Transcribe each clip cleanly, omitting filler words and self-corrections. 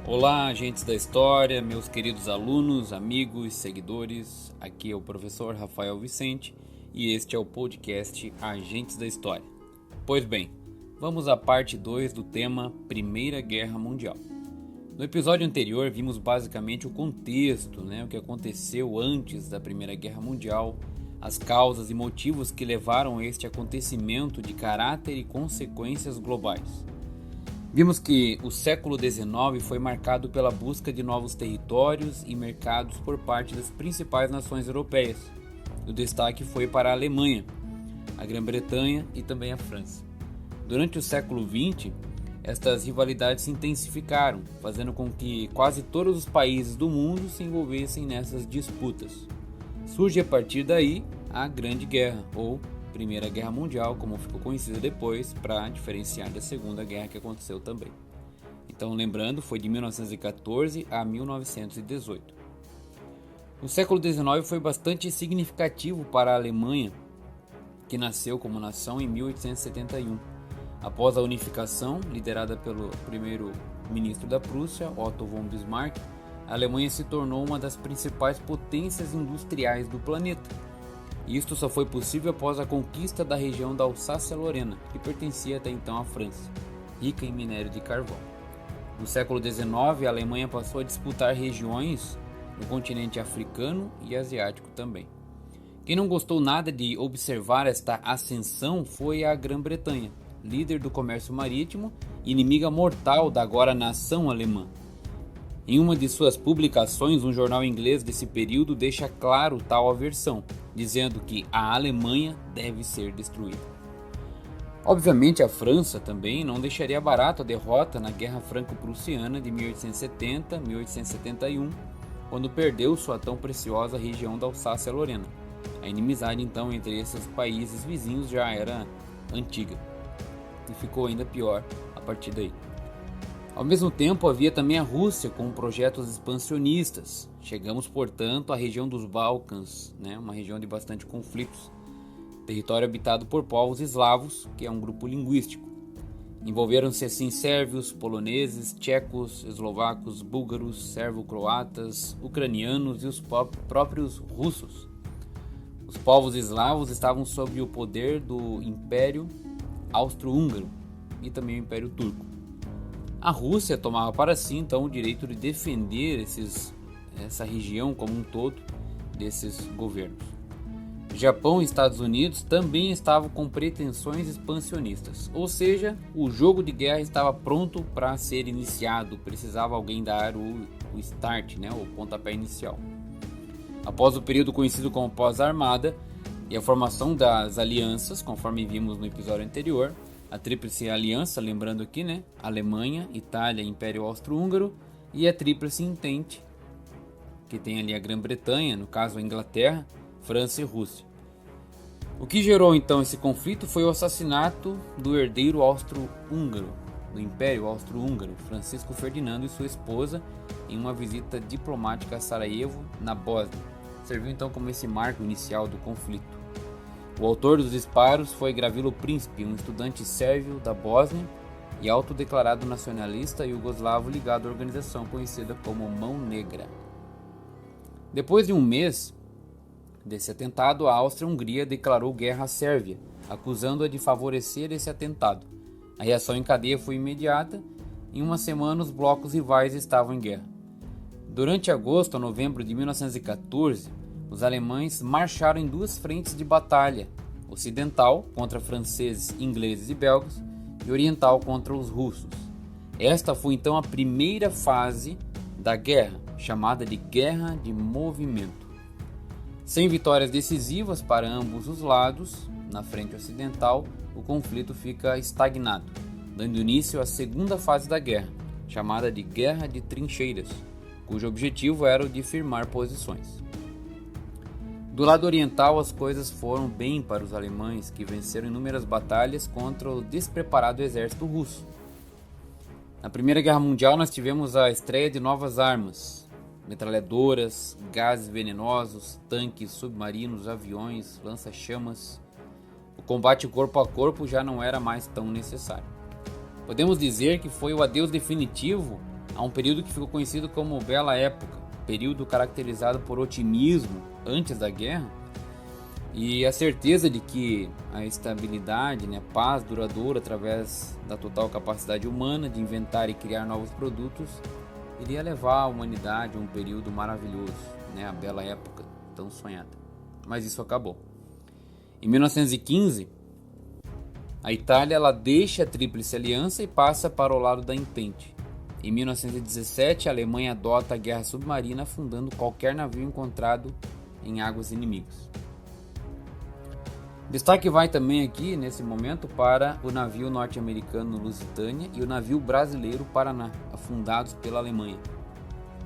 Olá, agentes da história, meus queridos alunos, amigos, seguidores. Aqui é o professor Rafael Vicente e este é o podcast Agentes da História. Pois bem, vamos à parte 2 do tema Primeira Guerra Mundial. No episódio anterior vimos basicamente o contexto, o que aconteceu antes da Primeira Guerra Mundial, as causas e motivos que levaram a este acontecimento de caráter e consequências globais. Vimos que o século XIX foi marcado pela busca de novos territórios e mercados por parte das principais nações europeias. O destaque foi para a Alemanha, a Grã-Bretanha e também a França. Durante o século XX, estas rivalidades se intensificaram, fazendo com que quase todos os países do mundo se envolvessem nessas disputas. Surge a partir daí a Grande Guerra, ou Primeira Guerra Mundial, como ficou conhecida depois, para diferenciar da Segunda Guerra que aconteceu também. Então, lembrando, foi de 1914 a 1918. O século XIX foi bastante significativo para a Alemanha, que nasceu como nação em 1871. Após a unificação, liderada pelo primeiro-ministro da Prússia, Otto von Bismarck, a Alemanha se tornou uma das principais potências industriais do planeta. Isto só foi possível após a conquista da região da Alsácia-Lorena, que pertencia até então à França, rica em minério de carvão. No século XIX, a Alemanha passou a disputar regiões no continente africano e asiático também. Quem não gostou nada de observar esta ascensão foi a Grã-Bretanha, líder do comércio marítimo e inimiga mortal da agora nação alemã. Em uma de suas publicações, um jornal inglês desse período deixa claro tal aversão, dizendo que a Alemanha deve ser destruída. Obviamente, a França também não deixaria barato a derrota na Guerra Franco-Prussiana de 1870-1871, quando perdeu sua tão preciosa região da Alsácia-Lorena. A inimizade, então, entre esses países vizinhos já era antiga e ficou ainda pior a partir daí. Ao mesmo tempo, havia também a Rússia com projetos expansionistas. Chegamos, portanto, à região dos Balcãs, uma região de bastante conflitos. Território habitado por povos eslavos, que é um grupo linguístico. Envolveram-se assim sérvios, poloneses, tchecos, eslovacos, búlgaros, servo-croatas, ucranianos e os próprios russos. Os povos eslavos estavam sob o poder do Império Austro-Húngaro e também o Império Turco. A Rússia tomava para si, então, o direito de defender essa região como um todo desses governos. Japão e Estados Unidos também estavam com pretensões expansionistas, ou seja, o jogo de guerra estava pronto para ser iniciado, precisava alguém dar o start, o pontapé inicial. Após o período conhecido como pós-armada e a formação das alianças, conforme vimos no episódio anterior, a Tríplice Aliança, lembrando aqui, Alemanha, Itália, Império Austro-Húngaro, e a Tríplice Entente, que tem ali a Grã-Bretanha, no caso a Inglaterra, França e Rússia. O que gerou então esse conflito foi o assassinato do herdeiro austro-húngaro, do Império Austro-Húngaro, Francisco Ferdinando, e sua esposa, em uma visita diplomática a Sarajevo, na Bósnia. Serviu então como esse marco inicial do conflito. O autor dos disparos foi Gavrilo Princip, um estudante sérvio da Bósnia e autodeclarado nacionalista iugoslavo ligado à organização conhecida como Mão Negra. Depois de um mês desse atentado, a Áustria-Hungria declarou guerra à Sérvia, acusando-a de favorecer esse atentado. A reação em cadeia foi imediata. Em uma semana, os blocos rivais estavam em guerra. Durante agosto a novembro de 1914, os alemães marcharam em duas frentes de batalha, ocidental contra franceses, ingleses e belgas, e oriental contra os russos. Esta foi então a primeira fase da guerra, chamada de Guerra de Movimento. Sem vitórias decisivas para ambos os lados, na frente ocidental, o conflito fica estagnado, dando início à segunda fase da guerra, chamada de Guerra de Trincheiras, cujo objetivo era o de firmar posições. Do lado oriental, as coisas foram bem para os alemães, que venceram inúmeras batalhas contra o despreparado exército russo. Na Primeira Guerra Mundial, nós tivemos a estreia de novas armas, metralhadoras, gases venenosos, tanques, submarinos, aviões, lança-chamas. O combate corpo a corpo já não era mais tão necessário. Podemos dizer que foi o adeus definitivo a um período que ficou conhecido como Bela Época, período caracterizado por otimismo antes da guerra e a certeza de que a estabilidade, paz duradoura através da total capacidade humana de inventar e criar novos produtos iria levar a humanidade a um período maravilhoso, a Bela Época tão sonhada. Mas isso acabou. Em 1915, a Itália ela deixa a Tríplice Aliança e passa para o lado da Entente. Em 1917, a Alemanha adota a guerra submarina, afundando qualquer navio encontrado em águas inimigas. Destaque vai também aqui, nesse momento, para o navio norte-americano Lusitânia e o navio brasileiro Paraná, afundados pela Alemanha.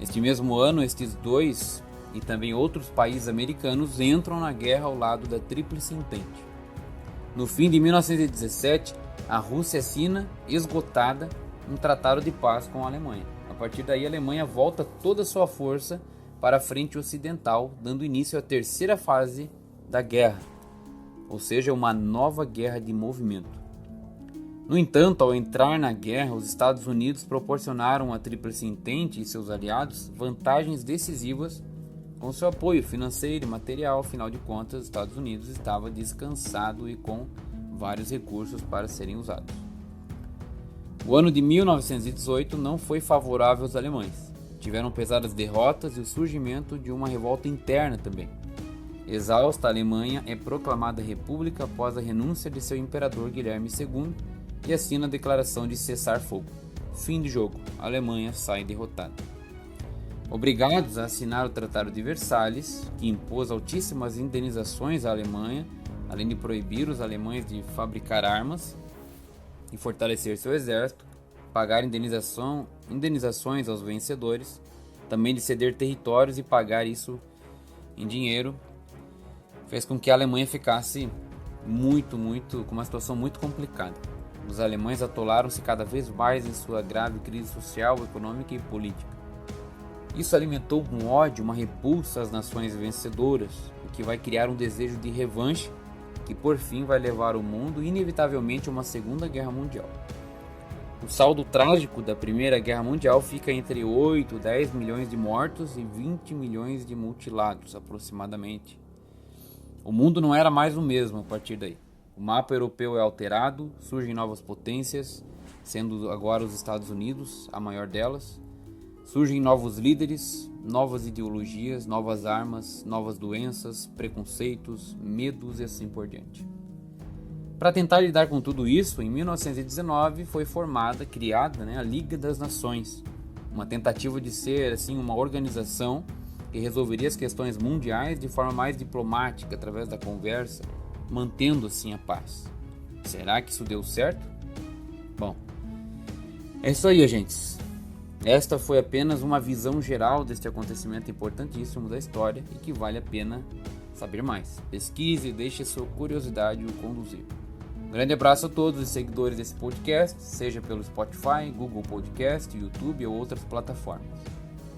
Neste mesmo ano, estes dois e também outros países americanos entram na guerra ao lado da Tríplice Entente. No fim de 1917, a Rússia assina, esgotada, um tratado de paz com a Alemanha. A partir daí, a Alemanha volta toda a sua força para a frente ocidental, dando início à terceira fase da guerra, ou seja, uma nova guerra de movimento. No entanto, ao entrar na guerra, os Estados Unidos proporcionaram à Tríplice Entente e seus aliados vantagens decisivas com seu apoio financeiro e material. Afinal de contas, os Estados Unidos estava descansado e com vários recursos para serem usados. O ano de 1918 não foi favorável aos alemães. Tiveram pesadas derrotas e o surgimento de uma revolta interna também. Exausta, a Alemanha é proclamada república após a renúncia de seu imperador Guilherme II e assina a declaração de cessar-fogo. Fim de jogo, a Alemanha sai derrotada. Obrigados a assinar o Tratado de Versalhes, que impôs altíssimas indenizações à Alemanha, além de proibir os alemães de fabricar armas e fortalecer seu exército, pagar indenizações aos vencedores, também de ceder territórios e pagar isso em dinheiro, fez com que a Alemanha ficasse com uma situação muito complicada. Os alemães atolaram-se cada vez mais em sua grave crise social, econômica e política. Isso alimentou um ódio, uma repulsa às nações vencedoras, o que vai criar um desejo de revanche que por fim vai levar o mundo inevitavelmente a uma Segunda Guerra Mundial. O saldo trágico da Primeira Guerra Mundial fica entre 8 e 10 milhões de mortos e 20 milhões de mutilados, aproximadamente. O mundo não era mais o mesmo a partir daí. O mapa europeu é alterado, surgem novas potências, sendo agora os Estados Unidos a maior delas. Surgem novos líderes, novas ideologias, novas armas, novas doenças, preconceitos, medos e assim por diante. Para tentar lidar com tudo isso, em 1919 foi criada a Liga das Nações, uma tentativa de ser uma organização que resolveria as questões mundiais de forma mais diplomática, através da conversa, mantendo assim a paz. Será que isso deu certo? Bom, é isso aí, gente. Esta foi apenas uma visão geral deste acontecimento importantíssimo da história e que vale a pena saber mais. Pesquise e deixe sua curiosidade o conduzir. Um grande abraço a todos os seguidores desse podcast, seja pelo Spotify, Google Podcast, YouTube ou outras plataformas.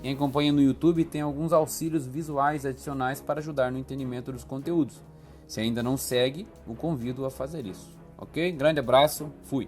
Quem acompanha no YouTube tem alguns auxílios visuais adicionais para ajudar no entendimento dos conteúdos. Se ainda não segue, o convido a fazer isso. Ok? Grande abraço, fui!